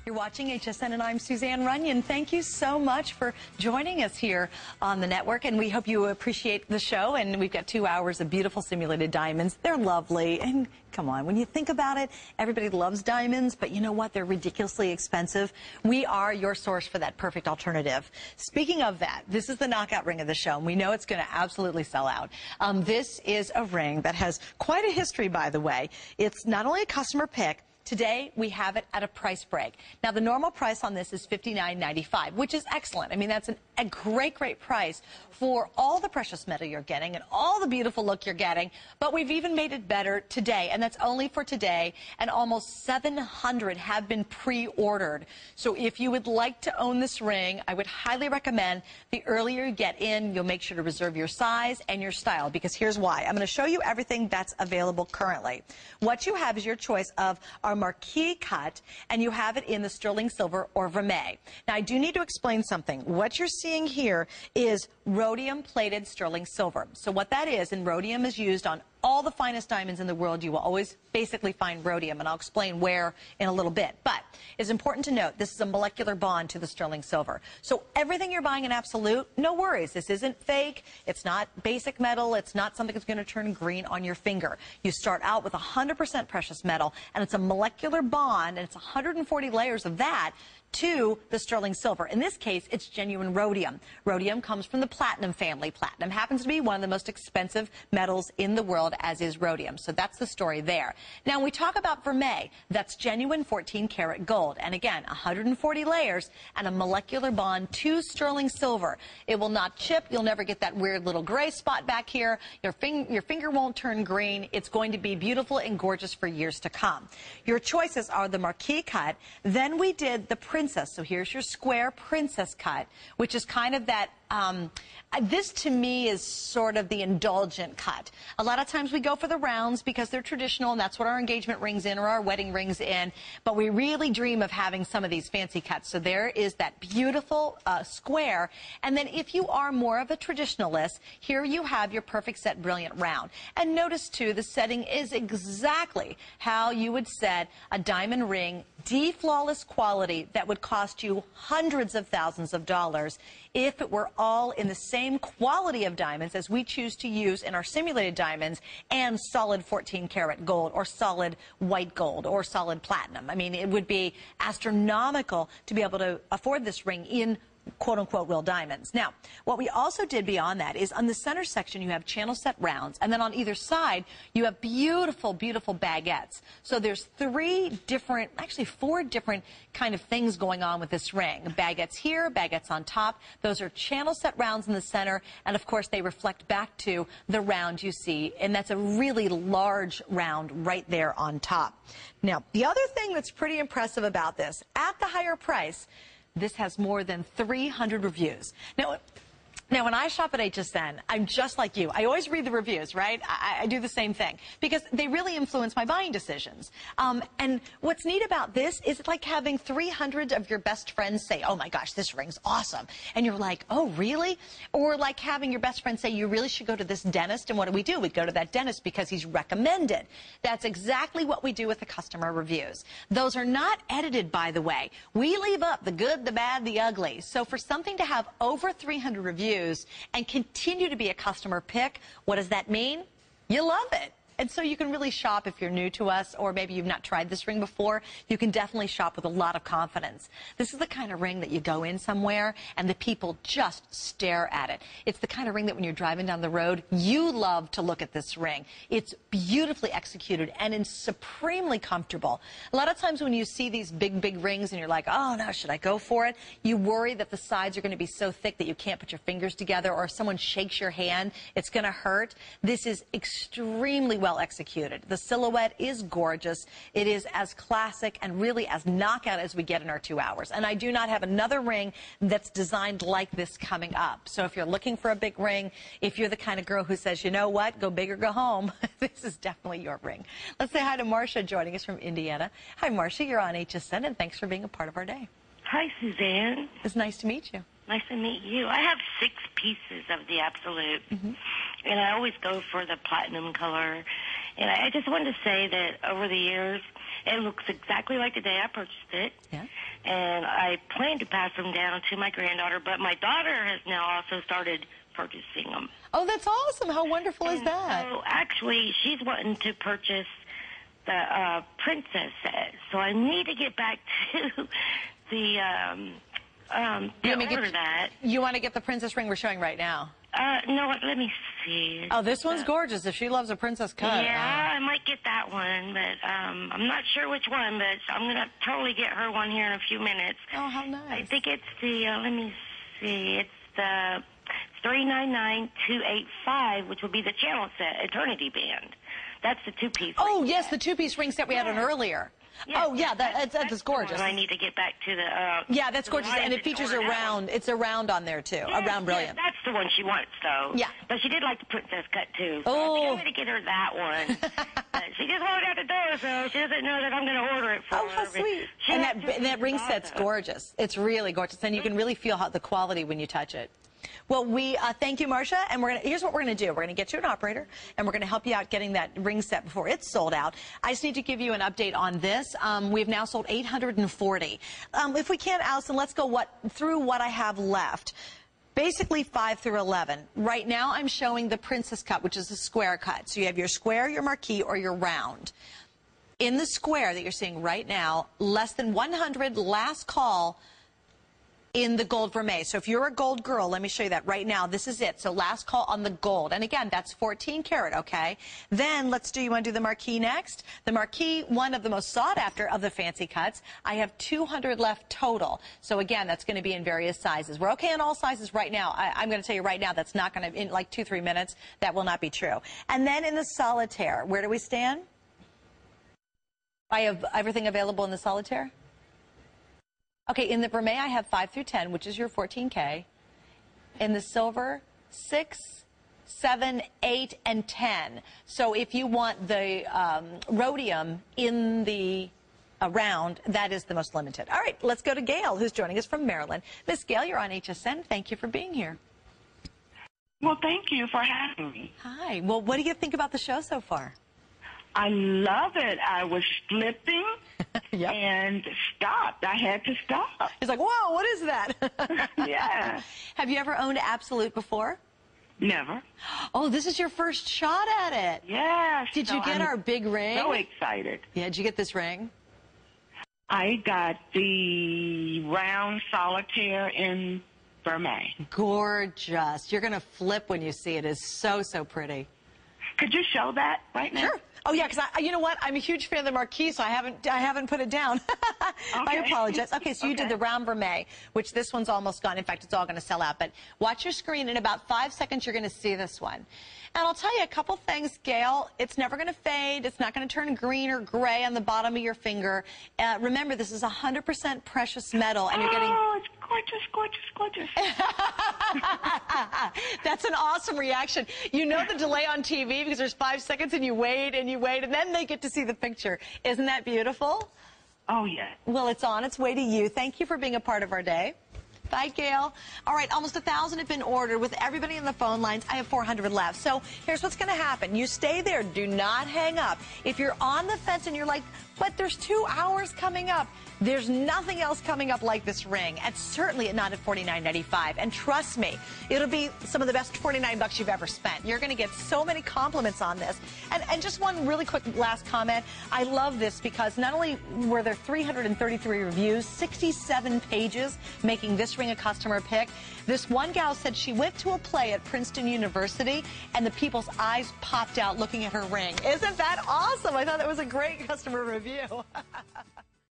You're watching HSN, and I'm Suzanne Runyon. Thank you so much for joining us here on the network, and we hope you appreciate the show. And we've got 2 hours of beautiful simulated diamonds. They're lovely, and come on, when you think about it, everybody loves diamonds, but you know what? They're ridiculously expensive. We are your source for that perfect alternative. Speaking of that, this is the knockout ring of the show, and we know it's going to absolutely sell out. This is a ring that has quite a history, by the way. It's not only a customer pick. Today, we have it at a price break. Now, the normal price on this is $59.95, which is excellent. I mean, that's a great, great price for all the precious metal you're getting and all the beautiful look you're getting. But we've even made it better today, and that's only for today. And almost 700 have been pre-ordered. So if you would like to own this ring, I would highly recommend the earlier you get in, you'll make sure to reserve your size and your style, because here's why. I'm going to show you everything that's available currently. What you have is your choice of our marquee cut, and you have it in the sterling silver or vermeil. Now, I do need to explain something. What you're seeing here is rhodium-plated sterling silver. So what that is, and rhodium is used on all the finest diamonds in the world. You will always basically find rhodium, and I'll explain where in a little bit. But it's important to note this is a molecular bond to the sterling silver. So everything you're buying in absolute, no worries. This isn't fake. It's not basic metal. It's not something that's going to turn green on your finger. You start out with 100% precious metal, and it's a molecular bond, and it's 140 layers of that to the sterling silver. In this case, it's genuine rhodium. Rhodium comes from the platinum family. Platinum happens to be one of the most expensive metals in the world, as is rhodium. So that's the story there. Now, when we talk about vermeil, that's genuine 14-karat gold. And again, 140 layers and a molecular bond to sterling silver. It will not chip. You'll never get that weird little gray spot back here. Your finger won't turn green. It's going to be beautiful and gorgeous for years to come. Your choices are the marquee cut. Then we did the princess. So here's your square princess cut, which is kind of that, this to me is sort of the indulgent cut. A lot of times we go for the rounds because they're traditional, and that's what our engagement rings in or our wedding rings in, but we really dream of having some of these fancy cuts. So there is that beautiful square. And then if you are more of a traditionalist, here you have your perfect set brilliant round. And notice too, the setting is exactly how you would set a diamond ring, flawless quality that would cost you hundreds of thousands of dollars if it were all in the same quality of diamonds as we choose to use in our simulated diamonds and solid 14-karat gold or solid white gold or solid platinum. I mean, it would be astronomical to be able to afford this ring in quote-unquote real diamonds. Now, what we also did beyond that is on the center section you have channel set rounds, and then on either side you have beautiful, beautiful baguettes. So there's 4 different kind of things going on with this ring. Baguettes here, baguettes on top. Those are channel set rounds in the center, and of course they reflect back to the round you see, and that's a really large round right there on top. Now, the other thing that's pretty impressive about this, at the higher price, this has more than 300 reviews. Now, when I shop at HSN, I'm just like you. I always read the reviews, right? I do the same thing because they really influence my buying decisions. And what's neat about this is it's like having 300 of your best friends say, oh my gosh, this ring's awesome. And you're like, oh, really? Or like having your best friend say, you really should go to this dentist. And what do? We go to that dentist because he's recommended. That's exactly what we do with the customer reviews. Those are not edited, by the way. We leave up the good, the bad, the ugly. So for something to have over 300 reviews, and continue to be a customer pick, what does that mean? You love it. And so you can really shop if you're new to us, or maybe you've not tried this ring before. You can definitely shop with a lot of confidence. This is the kind of ring that you go in somewhere and the people just stare at it. It's the kind of ring that when you're driving down the road, you love to look at this ring. It's beautifully executed and it's supremely comfortable. A lot of times when you see these big, big rings and you're like, oh no, should I go for it? You worry that the sides are going to be so thick that you can't put your fingers together, or if someone shakes your hand, it's going to hurt. This is extremely well executed. The silhouette is gorgeous. It is as classic and really as knockout as we get in our 2 hours. And I do not have another ring that's designed like this coming up. So if you're looking for a big ring, if you're the kind of girl who says, you know what, go big or go home, this is definitely your ring. Let's say hi to Marcia joining us from Indiana. Hi, Marcia. You're on HSN, and thanks for being a part of our day. Hi, Suzanne. It's nice to meet you. Nice to meet you. I have 6 pieces of the Absolute, and I always go for the platinum color. And I just wanted to say that over the years, it looks exactly like the day I purchased it. Yeah. and I plan to pass them down to my granddaughter, but my daughter has now also started purchasing them. Oh, that's awesome. How wonderful is that? So actually, she's wanting to purchase the princess set. So I need to get back to the order that. You want to get the princess ring we're showing right now? No, let me see. Oh, this one's gorgeous. If she loves a princess cut. Yeah, I might get that one, but I'm not sure which one, but I'm going to totally get her one here in a few minutes. Oh, how nice. I think it's the, let me see, it's the 399-285, which will be the channel set, Eternity Band. That's the two-piece. Oh, yes, the two-piece ring set we had on earlier. Yeah, oh, yeah, that's gorgeous. I need to get back to the... yeah, that's gorgeous, and it features a round. It's a round on there, too, a round brilliant. Yeah, that's the one she wants, though. Yeah. But she did like the princess cut, too. So Oh. I think I'm going to get her that one. But she just walked out the door, so she doesn't know that I'm going to order it for her. Oh, how sweet. And that ring set's gorgeous. It's really gorgeous, and you can really feel the quality when you touch it. Well, we thank you, Marcia, and here's what we're going to do. We're going to get you an operator, and we're going to help you out getting that ring set before it's sold out. I just need to give you an update on this. We've now sold 840. If we can, Allison, let's go through what I have left. Basically 5 through 11. Right now I'm showing the princess cut, which is a square cut. So you have your square, your marquee, or your round. In the square that you're seeing right now, less than 100, last call, in the gold vermeil. So if you're a gold girl, let me show you that right now. This is it. So last call on the gold. And again, that's 14 karat, okay? Then you want to do the marquee next? The marquee, one of the most sought after of the fancy cuts. I have 200 left total. So again, that's going to be in various sizes. We're okay in all sizes right now. I'm going to tell you right now, that's not going to, in like 2-3 minutes, that will not be true. And then in the solitaire, where do we stand? I have everything available in the solitaire? Okay, in the vermeil, I have 5 through 10, which is your 14K. In the silver, 6, 7, 8, and 10. So if you want the rhodium in the round, that is the most limited. All right, let's go to Gail, who's joining us from Maryland. Miss Gail, you're on HSN. Thank you for being here. Well, thank you for having me. Hi. Well, what do you think about the show so far? I love it. I was flipping Yep. and stopped. I had to stop. He's like, whoa, what is that? Yeah. Have you ever owned Absolute before? Never. Oh, this is your first shot at it. Yes. Did you get our big ring? So excited. Yeah, did you get this ring? I got the round solitaire in Vermeil. Gorgeous. You're going to flip when you see it. It is so, so pretty. Could you show that right now? Sure. Oh, yeah, because you know what? I'm a huge fan of the marquee, so I haven't put it down. I apologize. Okay, so you did the round vermeil, which this one's almost gone. In fact, it's all going to sell out. But watch your screen. In about 5 seconds, you're going to see this one. And I'll tell you a couple things, Gail. It's never going to fade. It's not going to turn green or gray on the bottom of your finger. Remember, this is 100% precious metal, and you're getting... Oh, it's gorgeous, gorgeous, gorgeous. That's an awesome reaction. You know the delay on TV because there's 5 seconds and you wait, and then they get to see the picture. Isn't that beautiful? Oh, yeah. Well, it's on its way to you. Thank you for being a part of our day. Bye, Gail. All right, almost 1,000 have been ordered. With everybody in the phone lines, I have 400 left. So here's what's going to happen. You stay there. Do not hang up. If you're on the fence and you're like, but there's 2 hours coming up, there's nothing else coming up like this ring, and certainly not at $49.95. And trust me, it'll be some of the best $49 you've ever spent. You're going to get so many compliments on this. And just one really quick last comment. I love this because not only were there 333 reviews, 67 pages making this ring a customer pick. This one gal said she went to a play at Princeton University, and the people's eyes popped out looking at her ring. Isn't that awesome? I thought that was a great customer review.